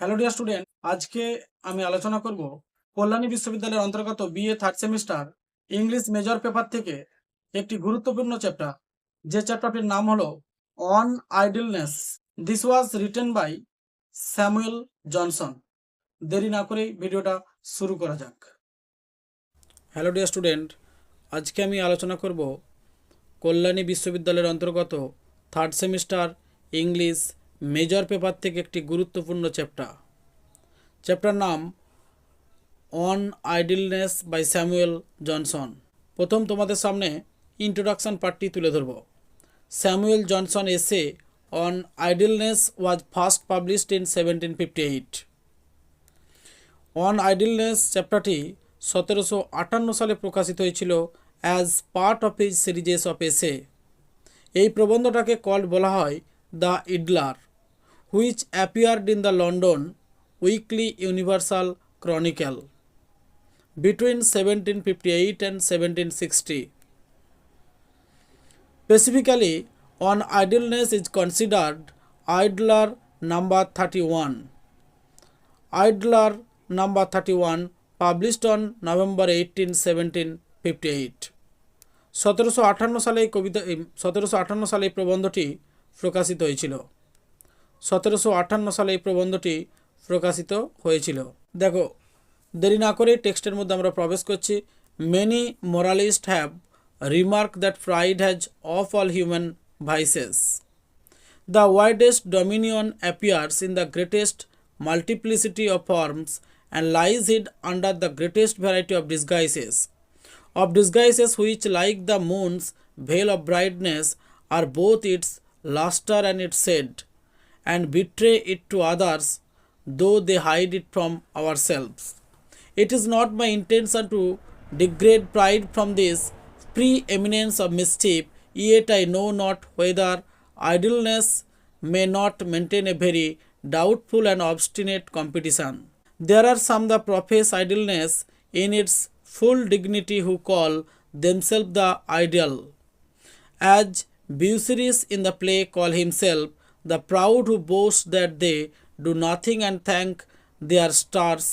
Hello dear student, আজকে আমি আলোচনা করব কল্যাণী বিশ্ববিদ্যালয়ের অন্তর্গত BA third semester English major paper থেকে একটি গুরুত্বপূর্ণ চ্যাপ্টার, যে চ্যাপ্টারটির নাম হলো on idleness. This was written by Samuel Johnson. দেরি না করেই ভিডিওটা শুরু করা যাক। হ্যালো ডিয়ার স্টুডেন্ট, আজকে আমি আলোচনা করব কল্যাণী বিশ্ববিদ্যালয়ের অন্তর্গত third semester English major paper থেকে একটি গুরুত্বপূর্ণ চ্যাপ্টার নাম on idleness by Samuel Johnson. প্রথম তোমাদের সামনে ইন্ট্রোডাকশন পার্টটি তুলে ধরব। Samuel Johnson essay on idleness was first published in 1758। On idleness চ্যাপ্টারটি 1758 সালে প্রকাশিত হয়েছিল as part of his series of essay. এই প্রবন্ধটাকে বলা হয় the Idler, which appeared in the London Weekly Universal Chronicle between 1758 and 1760. Specifically, on idleness is considered Idler number 31. Idler number 31 published on November 18, 1758. 1758 সালে এই প্রবন্ধটি প্রকাশিত হয়েছিল। 1758 সালে এই প্রবন্ধটি প্রকাশিত হয়েছিল। দেখো, দেরি না করে টেক্সটের মধ্যে আমরা প্রবেশ করছি। Many moralist have remark that pride has of all human vices. The widest dominion appears in the greatest multiplicity of forms and lies hid under the greatest variety of disguises which, like the moon's veil of brightness, are both its luster and its shade, and betray it to others, though they hide it from ourselves. It is not my intention to degrade pride from this preeminence of mischief, yet I know not whether idleness may not maintain a very doubtful and obstinate competition. There are some that profess idleness in its full dignity who call themselves the ideal, as Busiris in the play call himself the proud, who boast that they do nothing and thank their stars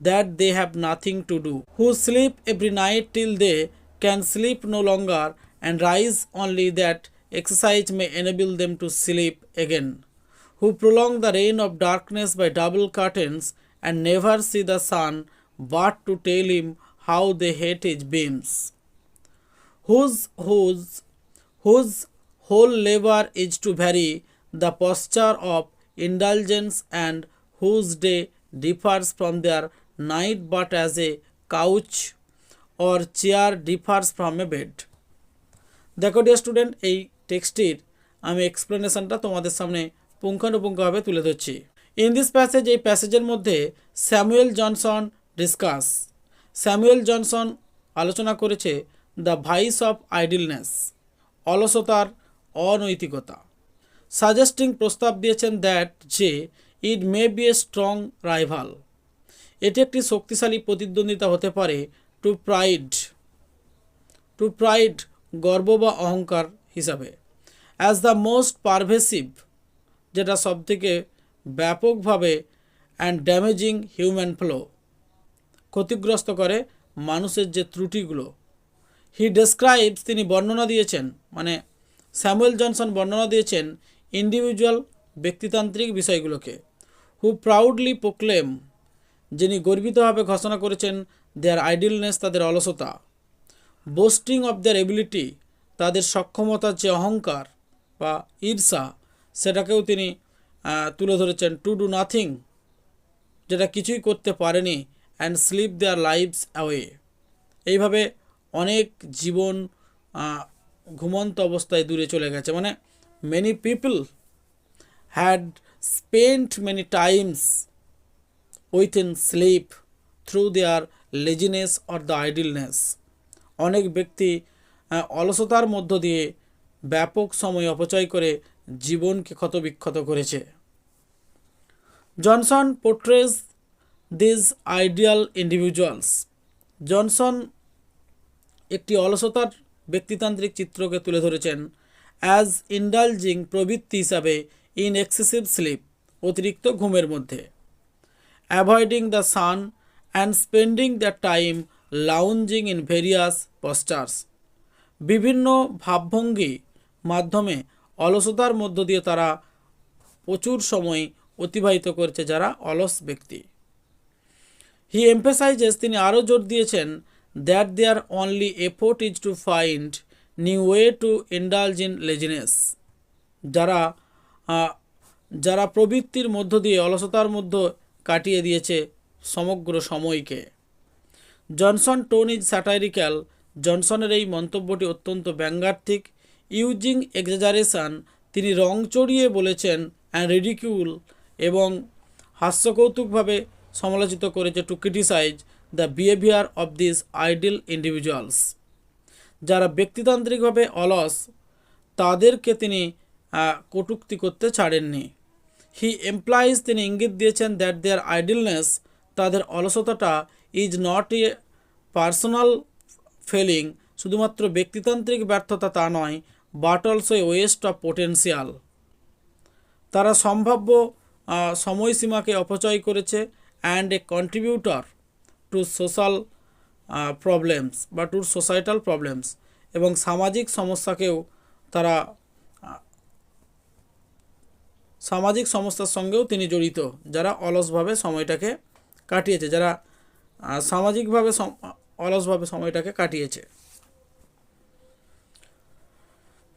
that they have nothing to do, who sleep every night till they can sleep no longer and rise only that exercise may enable them to sleep again, who prolong the reign of darkness by double curtains and never see the sun but to tell him how they hate his beams, whose whole labor is to vary the posture of indulgence, and whose day differs from their night but as a couch or chair differs from a bed. দেখো dear student, এই টেক্সটির আমি এক্সপ্লেনেশনটা তোমাদের সামনে পুঙ্খানুপুঙ্খভাবে তুলে ধরছি। In this passage, এই প্যাসেজের মধ্যে স্যামুয়েল জনসন আলোচনা করেছে দ্য ভাইস অফ আইডলনেস, অলসতার অনৈতিকতা। সাজেস্টিং, প্রস্তাব দিয়েছেন দ্যাট যে it may be a strong rival, এটি একটি শক্তিশালী প্রতিদ্বন্দ্বিতা হতে পারে টু প্রাইড গর্ব বা অহংকার হিসাবে, অ্যাজ দ্য মোস্ট পারভেসিভ, যেটা সবথেকে ব্যাপকভাবে, অ্যান্ড ড্যামেজিং হিউম্যান ফ্লো, ক্ষতিগ্রস্ত করে মানুষের যে ত্রুটিগুলো। হি ডেসক্রাইবস, তিনি বর্ণনা দিয়েছেন, মানে স্যামুয়েল জনসন বর্ণনা দিয়েছেন ইন্ডিভিজুয়াল, ব্যক্তিতান্ত্রিক বিষয়গুলোকে। হু প্রাউডলি প্রোক্লেম, যিনি গর্বিতভাবে ঘোষণা করেছেন দেয়ার আইডলনেস, তাদের অলসতা। বোস্টিং অফ দেয়ার এবিলিটি, তাদের সক্ষমতার যে অহংকার বা ঈর্ষা, সেটাকেও তিনি তুলে ধরেছেন। টু ডু নাথিং, যেটা কিছুই করতে পারেনি, and sleep their lives away, এইভাবে অনেক জীবন ঘুমন্ত অবস্থায় দূরে চলে গেছে। মানে many people had spent many times within sleep through their laziness or the idleness, অনেক ব্যক্তি অলসতার মধ্য দিয়ে ব্যাপক সময় অপচয় করে জীবনকে ক্ষতবিক্ষত করেছে। Johnson portrays this ideal individuals, Johnson একটি অলসতার ব্যক্তিতান্ত্রিক চিত্রকে তুলে ধরেছেন অ্যাজ ইন্ডালজিং, প্রবৃত্তি হিসাবে, ইন এক্সেসিভ স্লিপ, অতিরিক্ত ঘুমের মধ্যে। Avoiding the sun and spending the time lounging in various postures. বিভিন্ন ভাবভঙ্গি মাধ্যমে অলসতার মধ্য দিয়ে তারা প্রচুর সময় অতিবাহিত করছে যারা অলস ব্যক্তি। হি এমফেসাইজেস, তিনি আরও জোর দিয়েছেন, that their only effort is to find new way to indulge in laziness. যারা যারা প্রবৃত্তির মধ্য দিয়ে অলসতার মধ্যে কাটিয়ে দিয়েছে সমগ্র সময়কে। জনসন টোন ইজ স্যাটাইরিক্যাল, জনসনের এই মন্তব্যটি অত্যন্ত ব্যঙ্গাত্মিক। ইউজিং এক্সাজারেশন, তিনি রং চড়িয়ে বলেছেন, অ্যান্ড রিডিকিউল, এবং হাস্যকৌতুকভাবে সমালোচিত করেছে, to criticize the behaviour of this idle individuals. যারা ব্যক্তিতান্ত্রিকভাবে অলস তাদেরকে তিনি কটূক্তি করতে ছাড়েননি। হি এমপ্লাইজ, তিনি ইঙ্গিত দিয়েছেন, দ্যাট দেয়ার আইডলনেস, তাদের অলসতাটা, is not a personal failing, শুধুমাত্র ব্যক্তিতান্ত্রিক ব্যর্থতা তা নয়, but also a waste of potential. তারা সম্ভাব্য সময়সীমাকে অপচয় করেছে, and a contributor to social problems বা টু সোসাইটাল প্রবলেমস, এবং সামাজিক সমস্যাকেও তারা সামাজিক সমস্যার সঙ্গেও তিনি জড়িত, যারা অলসভাবে সময়টাকে কাটিয়েছে, যারা সামাজিকভাবে অলসভাবে সময়টাকে কাটিয়েছে।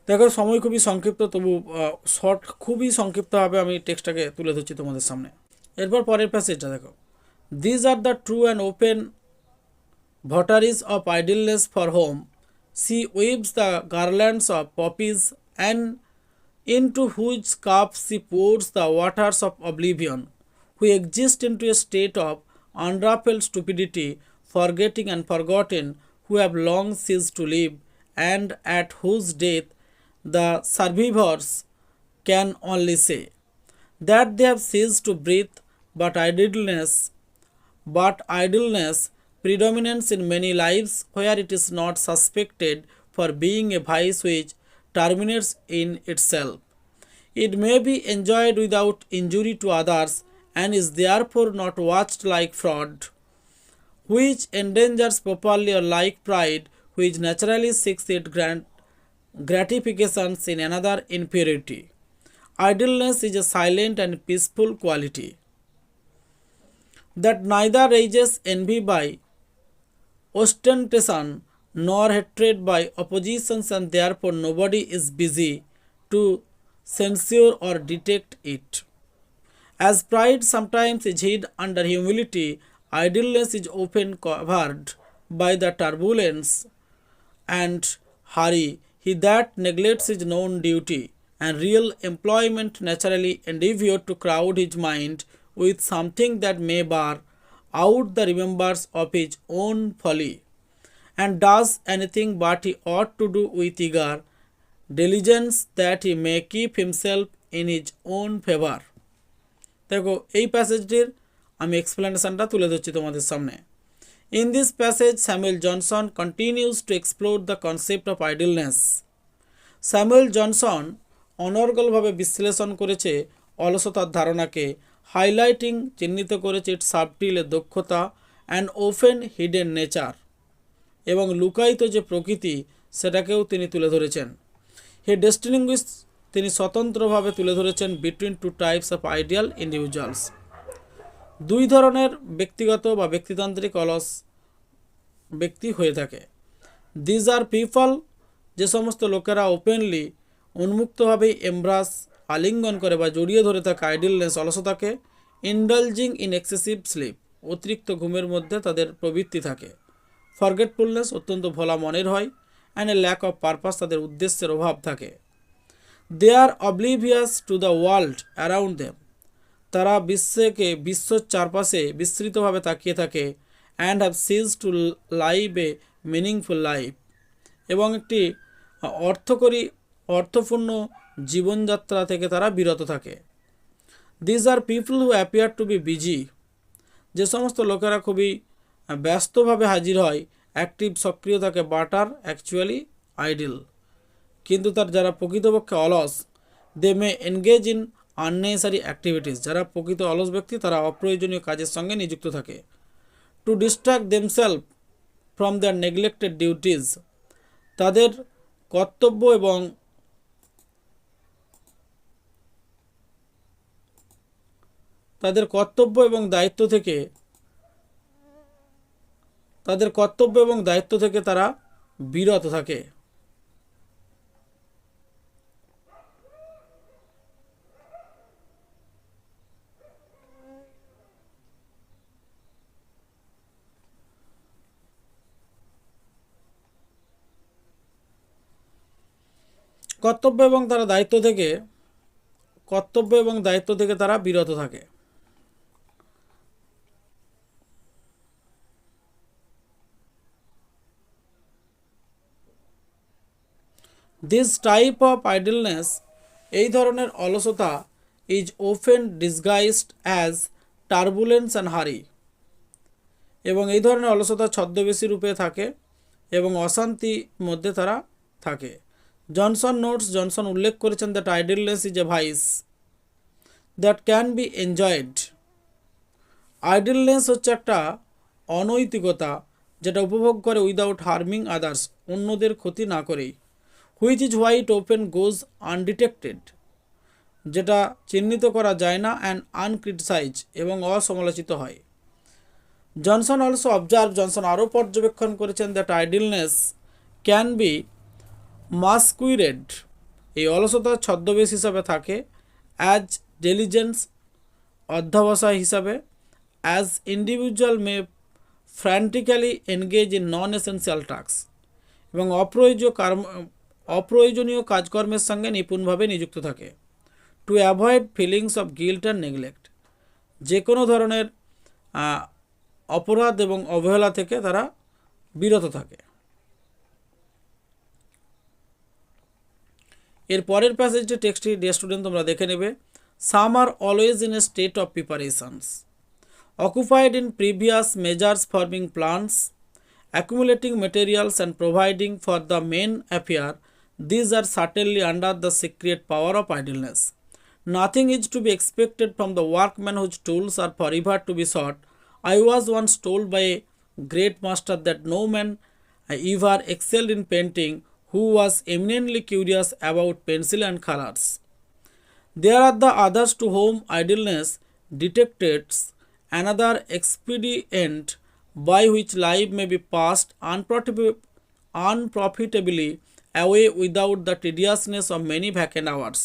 দেখো সময় খুবই সংক্ষিপ্ত, তবু খুবই সংক্ষিপ্তভাবে আমি টেক্সটটাকে তুলে ধরছি তোমাদের সামনে। এরপর পরের প্যাসেজটা দেখো। These are the true and open votaries of idleness for whom she weaves the garlands of poppies and into whose cups she pours the waters of oblivion, who exist into a state of unruffled stupidity, forgetting and forgotten, who have long ceased to live, and at whose death the survivors can only say that they have ceased to breathe, but idleness predominates in many lives where it is not suspected for being a vice which terminates in itself. It may be enjoyed without injury to others, and is therefore not watched like fraud, which endangers properly, or like pride, which naturally seeks its gratifications in another inferiority. Idleness is a silent and peaceful quality that neither raises envy by ostentation nor hatred by oppositions, and therefore nobody is busy to censure or detect it. As pride sometimes is hid under humility, idleness is often covered by the turbulence and hurry. He that neglects his known duty and real employment naturally endeavours to crowd his mind with something that may bar out the remembrance of his own folly, and does anything but he ought to do with eager diligence, that he may keep himself in his own favor. দেখো এই প্যাসেজটির আমি এক্সপ্লেনেশনটা তুলে ধরছি তোমাদের সামনে। In this passage, Samuel Johnson continues to explore the concept of idleness. Samuel Johnson অনর্গলভাবে বিশ্লেষণ করেছে অলসতার ধারণাকে, হাইলাইটিং, চিহ্নিত করেছে ইট সাবটিল, এর দক্ষতা, অ্যান্ড ওপেন হিডেন নেচার, এবং লুকায়িত যে প্রকৃতি সেটাকেও তিনি তুলে ধরেছেন। হি ডিস্টিংগুইশ, তিনি স্বতন্ত্রভাবে তুলে ধরেছেন between two types of ideal individuals, দুই ধরনের ব্যক্তিগত বা ব্যক্তিতান্ত্রিক অলস ব্যক্তি হয়ে থাকে। দিজ আর পিপল, যে সমস্ত লোকেরা ওপেনলি উন্মুক্তভাবে এমব্রাস, আলিঙ্গন করে বা জড়িয়ে ধরে থাকে আইডলনেস, অলসতাকে। ইন্ডালজিং ইন এক্সেসিভ স্লিপ, অতিরিক্ত ঘুমের মধ্যে তাদের প্রবৃত্তি থাকে। ফরগেটফুলনেস, অত্যন্ত ভোলা মনের হয়। And a lack of purpose, তাদের উদ্দেশ্যের অভাব থাকে। They are oblivious to the world around them, তারা বিশ্বর চারপাশে বিস্তৃতভাবে তাকিয়ে থাকে। And have cease to live a meaningful life, এবং একটি অর্থপূর্ণ জীবনযাত্রা থেকে তারা বিরত থাকে। These are people who appear to be busy, যে সমস্ত লোকেরা খুবই ব্যস্তভাবে হাজির হয়, অ্যাক্টিভ, সক্রিয় থাকে, বাট আর অ্যাকচুয়ালি আইডল, কিন্তু তার যারা প্রকৃতপক্ষে অলস। দে মে এনগেজ ইন আননেসেসারি অ্যাক্টিভিটিস, যারা প্রকৃত অলস ব্যক্তি তারা অপ্রয়োজনীয় কাজের সঙ্গে নিযুক্ত থাকে। To distract themselves from their neglected duties, তাদের কর্তব্য এবং দায়িত্ব থেকে তারা বিরত থাকে। কর্তব্য এবং দায়িত্ব থেকে তারা বিরত থাকে। দিস টাইপ অফ আইডলনেস, এই ধরনের অলসতা, is often disguised as turbulence and হারি, এবং এই ধরনের অলসতা ছদ্মবেশী রূপে থাকে এবং অশান্তির মধ্যে তারা থাকে। জনসন উল্লেখ করেছেন that idleness is a vice that can be enjoyed. Idleness হচ্ছে একটা অনৈতিকতা যেটা উপভোগ করে উইদাউট হার্মিং আদার্স, অন্যদের ক্ষতি না করেই। Which is why it open goes undetected, যেটা চিহ্নিত করা যায় না, অ্যান্ড আনক্রিটিসাইজ, এবং অসমালোচিত হয়। জনসন আরও পর্যবেক্ষণ করেছেন that idleness can be masquerade, এই অলসতা ছদ্মবেশ হিসাবে থাকে, অ্যাজ ডিলিজেন্স, অধ্যবসায় হিসাবে, as individual may frantically engage in non essential task, এবং অপ্রয়োজনীয় কাজকর্মের সঙ্গে নিপুণভাবে নিযুক্ত থাকে। To avoid feelings of guilt and neglect, যে কোনো ধরনের অপরাধ এবং অবহেলা থেকে তারা বিরত থাকে। এর পরের প্যাসেজটি টেক্সটটি ডিয়ার স্টুডেন্ট তোমরা দেখে নেবে। Some are always in a state of preparations, occupied in previous measures, forming plans, accumulating materials and providing for the main affair. These are certainly under the secret power of idleness. Nothing is to be expected from the workman whose tools are forever to be sought. I was once told by a great master that no man ever excelled in painting who was eminently curious about pencil and colors. There are the others to whom idleness dictates another expedient by which life may be passed unprofitably away without the tediousness of many vacant hours.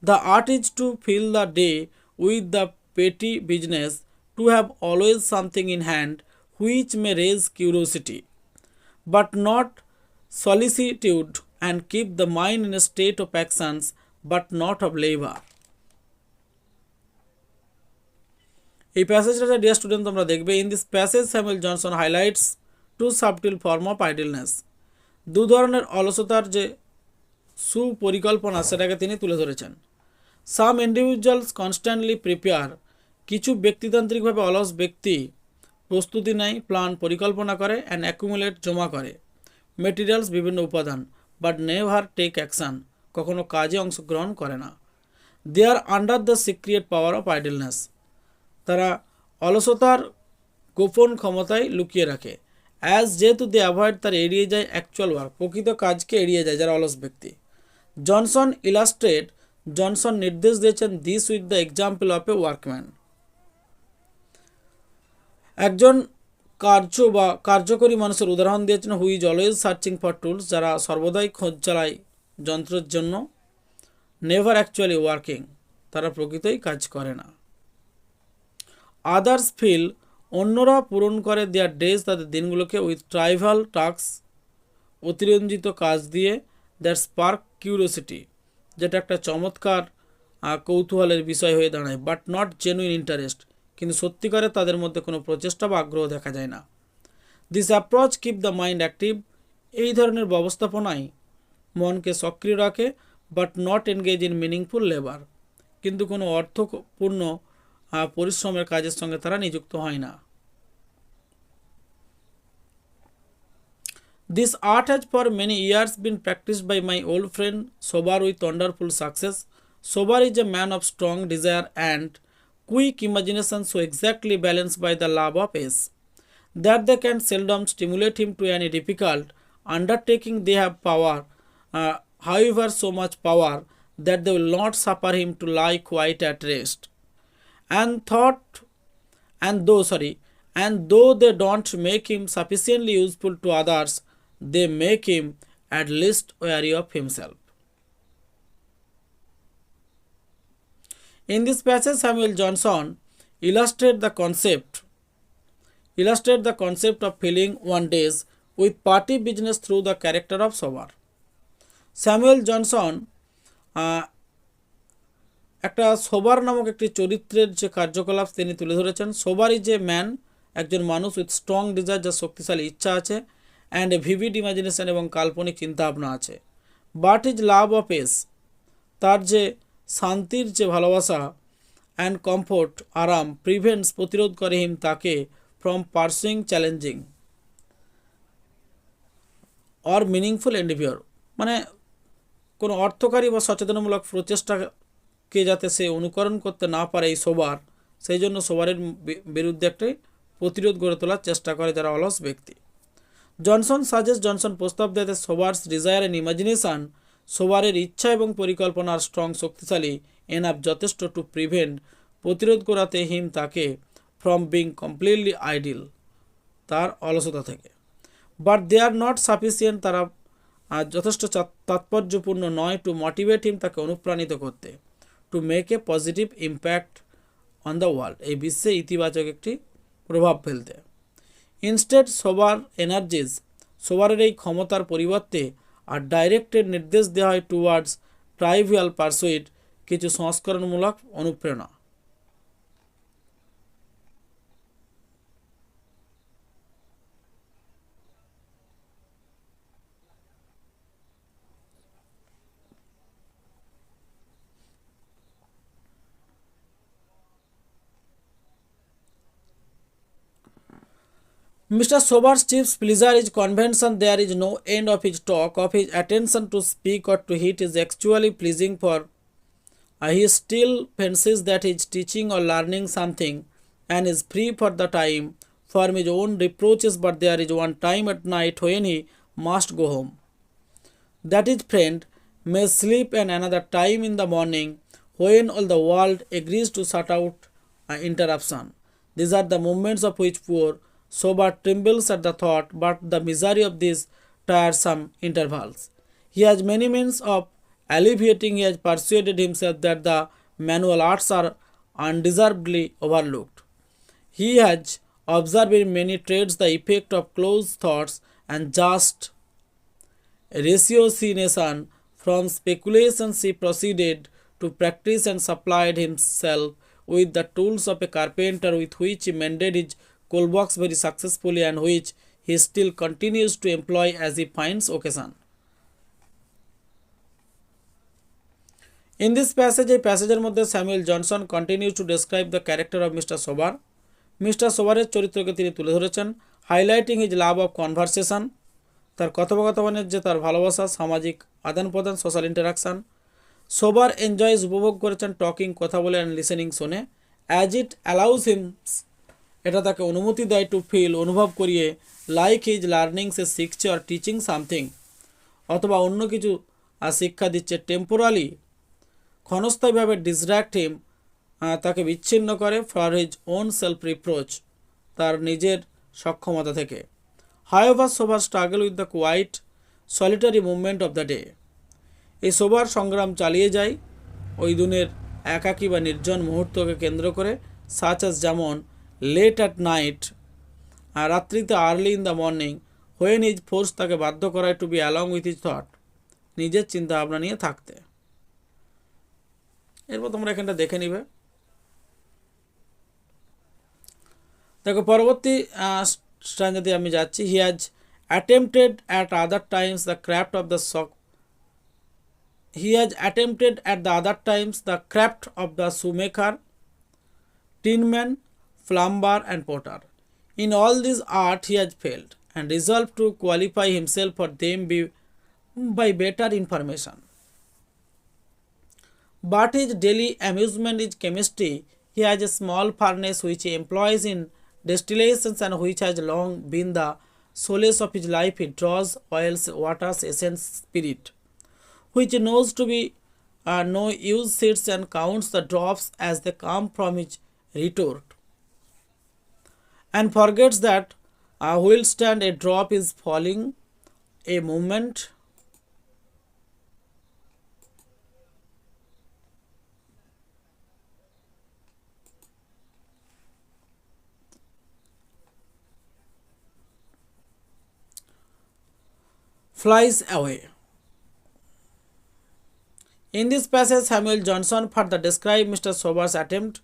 The art is to fill the day with the petty business, to have always something in hand which may raise curiosity, but not solicitude, and keep the mind in a state of actions, but not of labor. এই প্যাসেজটা deer student তোমরা দেখবে। In this passage Samuel Johnson highlights two subtle form of idleness, দু ধরনের অলসতার যে সুপরিকল্পনা সেটাকে তিনি তুলে ধরেছেন। সাম ইন্ডিভিজুয়ালস কনস্ট্যান্টলি প্রিপেয়ার, কিছু ব্যক্তিতান্ত্রিকভাবে অলস ব্যক্তি প্রস্তুতি নেয়, প্ল্যান পরিকল্পনা করে, অ্যান্ড অ্যাকুমুলেট জমা করে, মেটেরিয়ালস বিভিন্ন উপাদান, বাট নেভার টেক অ্যাকশান, কখনো কাজে অংশগ্রহণ করে না। They are under the secret power of idleness, তারা অলসতার গোপন ক্ষমতায় লুকিয়ে রাখে। অ্যাজ, যেহেতু দে অ্যাভয়েড, তার এড়িয়ে যায় অ্যাকচুয়াল ওয়ার্ক, প্রকৃত কাজকে এড়িয়ে যায় যারা অলস ব্যক্তি। জনসন নির্দেশ দিয়েছেন this with the example of A workman, একজন কার্যকরী মানুষের উদাহরণ দিয়েছেন। Who is always searching for tools, যারা সর্বদাই খোঁজ চালায় যন্ত্রের জন্য। নেভার অ্যাকচুয়ালি ওয়ার্কিং, তারা প্রকৃতই কাজ করে না। আদার্স ফিল, অন্যরা পূরণ করে দেয়ার ডেজ, তাদের দিনগুলোকে, উইথ ট্রাইভাল টাস্ক, অতিরঞ্জিত কাজ দিয়ে, দ্যাট স্পার্ক কিউরিওসিটি, যেটা একটা চমৎকার কৌতূহলের বিষয় হয়ে দাঁড়ায়, বাট নট জেনুইন ইন্টারেস্ট, কিন্তু সত্যিকারে তাদের মধ্যে কোনো প্রচেষ্টা বা আগ্রহ দেখা যায় না। This approach keep the mind active, এই ধরনের ব্যবস্থাপনায় মনকে সক্রিয় রাখে, but not engage in meaningful labour, কিন্তু কোনো অর্থপূর্ণ পরিশ্রমের কাজের সঙ্গে তারা নিযুক্ত হয় না। This art has for many years been practised by my old friend Sober with wonderful success. Sobar is a man of strong desire and quick imagination, so exactly balanced by the love of ace, that they can seldom stimulate him to any difficult undertaking. They have power, however, so much power that they will not suffer him to lie quite at rest. And thought, and though they don't make him sufficiently useful to others, they make him at least wary of himself. In this passage, Samuel Johnson illustrates the concept of filling one days with party business through the character of Sobar. Samuel Johnson একটা সোবার নামক একটি চরিত্রের যে কার্যকলাপ তিনি তুলে ধরেছেন। সোবার is a man, একজন মানুষ উইথ স্ট্রং ডিজায়ার, যার শক্তিশালী ইচ্ছা আছে, অ্যান্ড এ ভিভিড ইমাজিনেশন এবং কাল্পনিক চিন্তাভাবনা আছে। But is love of S, তার যে শান্তির যে ভালোবাসা, অ্যান্ড কমফোর্ট আরাম, প্রিভেন্টস প্রতিরোধ করে হিম তাকে from pursuing challenging or meaningful endeavour, মানে কোনো অর্থকারী বা সচেতনমূলক প্রচেষ্টাকে যাতে সে অনুকরণ করতে না পারে এই সোবার, সেই জন্য সোবারের বিরুদ্ধে একটি প্রতিরোধ গড়ে তোলার চেষ্টা করে যারা অলস ব্যক্তি। জনসন প্রস্তাব দেয় সোবার্স ডিজায়ার অ্যান্ড ইমাজিনেশন, সোবারের ইচ্ছা এবং পরিকল্পনার স্ট্রং শক্তিশালী এনাফ যথেষ্ট টু প্রিভেন্ট প্রতিরোধ করাতে হিম তাকে ফ্রম বিং কমপ্লিটলি আইডিল, তার অলসতা থেকে। But they are not sufficient, তারা যথেষ্ট তাৎপর্যপূর্ণ নয় টু মোটিভেট হিম, তাকে অনুপ্রাণিত করতে, to make a positive impact on the world, এই বিশ্বে ইতিবাচক একটি প্রভাব ফেলতে। ইনস্টেড সোবার এনার্জিজ, সোবারের এই ক্ষমতার পরিবর্তে আর ডাইরেক্টেড নির্দেশ দেওয়া হয় টুয়ার্ডস ট্রাইভিয়াল পারসুইট, কিছু সংস্করণমূলক অনুপ্রেরণা। Mr. Sober's chief pleasure is convention. There is no end of his talk, of his attention to speak or to hit is actually pleasing, for he still fancies that he is teaching or learning something and is free for the time from his own reproaches, but there is one time at night when he must go home. That his friend may sleep, and another time in the morning when all the world agrees to shut out interruption. These are the moments of which poor Sober trembles at the thought, but the misery of these tiresome intervals. He has many means of alleviating. He has persuaded himself that the manual arts are undeservedly overlooked. He has observed in many trades the effect of close thoughts and just ratiocination. From speculations he proceeded to practice and supplied himself with the tools of a carpenter, with which he mended his coal box very successfully, and which he still continues to employ as he finds occasion. In this passage, এই প্যাসেজের মধ্যে Samuel Johnson continues to describe the character of mister Sober. Mister সোবারের চরিত্রকে তিনি তুলে ধরেছেন, highlighting his love of conversation, তার কথোপকথনের যে তার ভালোবাসা, সামাজিক আদান প্রদান, সোশ্যাল ইন্টারাকশান। সোবার এনজয়স, উপভোগ করেছেন টকিং, কথা বলে, অ্যান্ড লিসেনিং, শোনে, অ্যাজ ইট অ্যালাউজ হিম, এটা তাকে অনুমতি দেয়, টু ফিল, অনুভব করিয়ে, লাইক হিজ লার্নিং, সে শিখছে, আর টিচিং সামথিং, অথবা অন্য কিছু শিক্ষা দিচ্ছে, টেম্পোরালি, ক্ষণস্থায়ীভাবে, ডিসট্র্যাক্ট হিম, তাকে বিচ্ছিন্ন করে, for his own self reproach, তার নিজের সক্ষমতা থেকে। However Sober struggle with the quiet solitary movement of the day, এই সোবার সংগ্রাম চালিয়ে যায় ওই দিনের একাকী বা নির্জন মুহূর্তকে কেন্দ্র করে, সাচ আস, যেমন লেট অ্যাট নাইট, আর রাত্রিতে, early in the morning, when is force, তাকে বাধ্য করায় to be along with his thought, নিজের চিন্তা ভাবনা নিয়ে থাকতে। এরপর তোমরা এখানটা দেখে নিবে। দেখো পরবর্তী স্ট্যান্ডাতে আমি যাচ্ছি। He has attempted at other Times the craft of the craft of the shoemaker, tinman, plumber, and potter. In all these art he has failed, and resolved to qualify himself for them by better information. But his daily amusement is chemistry. He has a small furnace which he employs in distillations and which has long been the solace of his life. He draws oils, waters, essence, spirit, which he knows to be no use, sits and counts the drops as they come from his retort, and forgets that whilst a drop is falling, a moment flies away. In this passage, Samuel Johnson further describes Mr. Sober's attempt.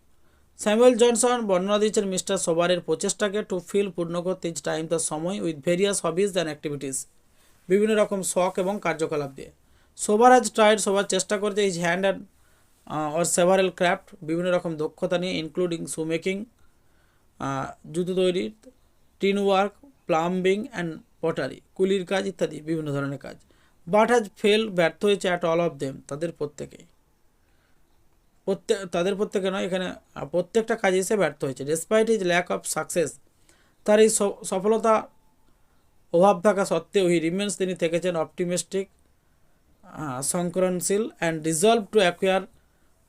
Samuel Johnson বর্ণনা দিয়েছেন mister সোবারের প্রচেষ্টাকে two feel পূর্ণ করতে each time তার সময় with various hobbies and activities, বিভিন্ন রকম শখ এবং কার্যকলাপ দিয়ে। সোবার হ্যাজ ট্রাইড, সোবার চেষ্টা করেছে his hand and or several craft, বিভিন্ন রকম দক্ষতা নিয়ে, ইনক্লুডিং শু মেকিং, জুতো তৈরি, tin work, plumbing and pottery, কুলির কাজ ইত্যাদি বিভিন্ন ধরনের কাজ। বাট হ্যাজ ফেল, ব্যর্থ হয়েছে অ্যাট অল অফ দেম, তাদের প্রত্যেকেই, তাদের প্রত্যেকে নয়, এখানে প্রত্যেকটা কাজে এসে ব্যর্থ হয়েছে। Despite his lack of success, তার এই সফলতা অভাব থাকা সত্ত্বেও হি রিমেন্স, তিনি থেকেছেন অপটিমিস্টিক, সংকরণশীল and resolve to acquire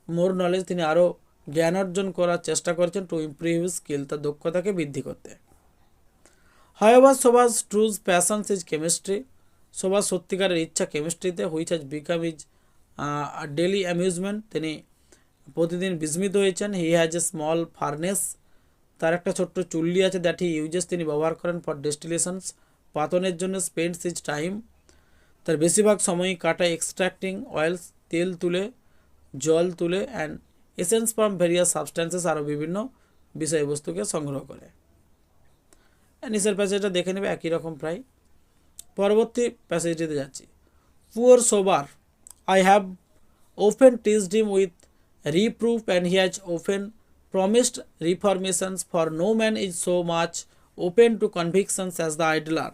more knowledge, তিনি আরও জ্ঞান অর্জন করার চেষ্টা করেছেন, টু ইমপ্রুভ হিজ স্কিল, তার দক্ষতাকে বৃদ্ধি করতে। However Sober's true passions is chemistry, Sober's সত্যিকারের ইচ্ছা কেমিস্ট্রিতে, which has become his daily amusement, তিনি প্রতিদিন বিস্মিত হয়েছেন। He has a small furnace, তার একটা ছোট্ট চুল্লি আছে, দ্যাট হি ইউজেস, তিনি ব্যবহার করেন ফর ডেস্টিলেশনস, পাতনের জন্য, স্পেন্ডস ইজ টাইম, তার বেশিরভাগ সময়ই কাটায় এক্সট্র্যাক্টিং অয়েলস, তেল তুলে, জল তুলে, and essence from various substances, আরও বিভিন্ন বিষয়বস্তুকে সংগ্রহ করে। নিচের প্যাসেজটা দেখে নেবে একই রকম প্রায়। পরবর্তী প্যাসেজটিতে যাচ্ছি। Poor Sober, I have often teased him with reproof, and he has often promised reformations, for no man is so much open to convictions as the idler.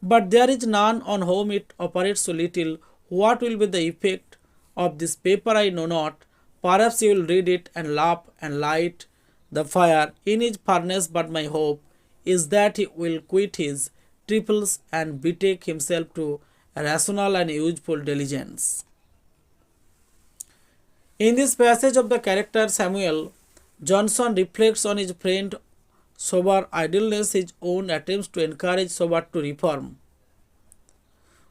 But there is none on whom it operates so little. What will be the effect of this paper I know not. Perhaps you will read it and laugh and light the fire in his furnace, but my hope is that he will quit his trifles and betake himself to rational and useful diligence. In this passage of the character Samuel, Johnson reflects on his friend Sober idleness, his own attempts to encourage Sober to reform.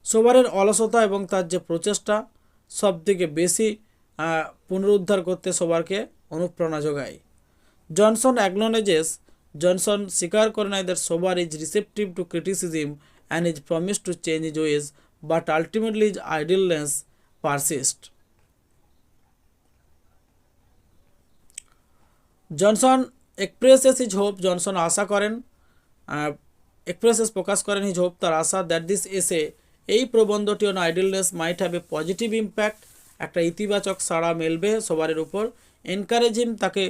সোবারের অলসতা এবং তার যে প্রচেষ্টা সব থেকে বেশি পুনরুদ্ধার করতে সোবারকে অনুপ্রেরণা যোগায়। জনসন স্বীকার করে নেয় that Sober is receptive to criticism and is promise to change his ways, but ultimately his idleness persist. Johnson expresses his hope, Johnson আশা করেন, প্রকাশ করেন হিজ হোপ, তার আশা, দ্যাট দিস এসে, এই প্রবন্ধটি on idleness might have a positive impact, একটা ইতিবাচক সাড়া মেলবে সবারের উপর। এনকারেজ হিম, তাকে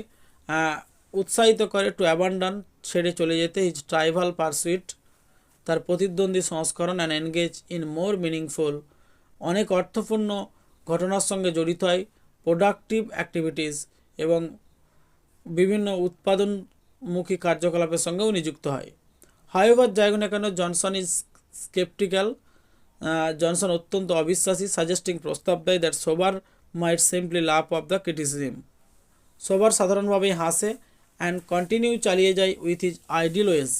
উৎসাহিত করে, টু অ্যাবান্ডন, ছেড়ে চলে যেতে, হিজ ট্রাইভাল পারসুইট, তার প্রতিদ্বন্দ্বী সংস্করণ, and engage in more meaningful, অনেক অর্থপূর্ণ ঘটনার সঙ্গে জড়িত হয়, প্রোডাক্টিভ অ্যাক্টিভিটিস, এবং বিভিন্ন উৎপাদনমুখী কার্যকলাপের সঙ্গেও নিযুক্ত হয়। হাউএভার, যাই হোক না কেন, জনসন ইজ স্কেপটিক্যাল, জনসন অত্যন্ত অবিশ্বাসী, সাজেস্টিং, প্রস্তাব দেয়, that Sober might simply laugh off the criticism, Sober সাধারণভাবেই হাসে, অ্যান্ড কন্টিনিউ, চালিয়ে যায়, উইথ হিজ আইডিল ওয়েজ,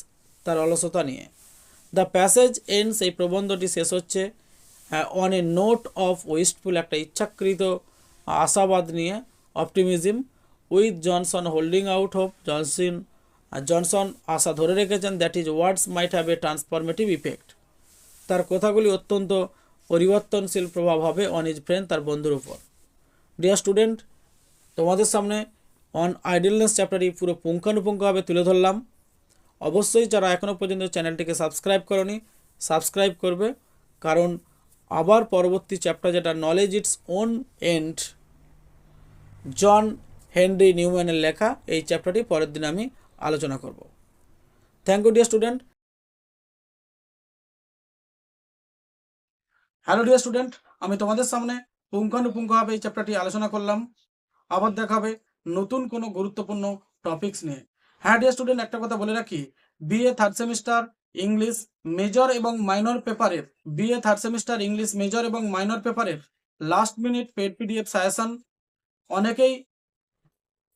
তার অলসতা নিয়ে। দ্য প্যাসেজ এন্ডস, এই প্রবন্ধটি শেষ হচ্ছে on a note of wistful, একটা ইচ্ছাকৃত আশাবাদ নিয়ে, optimism, with Johnson holding out hope, Johnson আশা ধরে রেখেছেন, that his words might have a transformative effect, তার কথাগুলি অত্যন্ত পরিবর্তনশীল প্রভাব হবে অন হিজ ফ্রেন্ড, তার বন্ধুর উপর। ডিয়ার স্টুডেন্ট, তোমাদের সামনে অন আইডলনেস চ্যাপ্টারটি পুরো পুঙ্খানুপুঙ্খভাবে তুলে ধরলাম। অবশ্যই যারা এখনও পর্যন্ত চ্যানেলটিকে সাবস্ক্রাইব করনি, সাবস্ক্রাইব করবে, কারণ আবার পরবর্তী চ্যাপ্টার, যেটা knowledge its own end, John Henry নিউম্যানের লেখা, এই চ্যাপ্টারটি পরের দিন আমি আলোচনা করব। Thank you dear student. Hello dear student, আমি তোমাদের সামনে পুঙ্খানুপুঙ্খভাবে এই চ্যাপ্টারটি আলোচনা করলাম। আবার দেখা হবে নতুন কোনো গুরুত্বপূর্ণ টপিকস নিয়ে। হ্যাঁ ডিয়ার স্টুডেন্ট, একটা কথা বলে রাখি, BA third semester English major এবং মাইনর পেপারের last minute paid PDF suggestion অনেকেই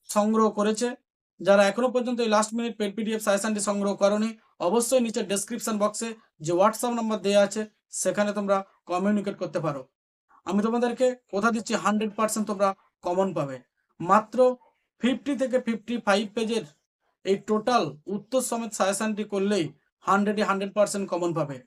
সংগ্রহ করেছে। যারা এখনো পর্যন্ত এই লাস্ট মিনিট পেড পিডিএফ সাজেশনটি সংগ্রহ করনি, অবশ্যই নিচে ডেসক্রিপশন বক্সে যে হোয়াটসঅ্যাপ নাম্বার দেওয়া আছে সেখানে তোমরা কমিউনিকেট করতে পারো। আমি তোমাদেরকে কথা দিচ্ছি 100% তোমরা কমন পাবে। মাত্র 50 থেকে 55 পেজের এই টোটাল উত্তর সমেত সাজেশনটি করলেই 100% কমন পাবে।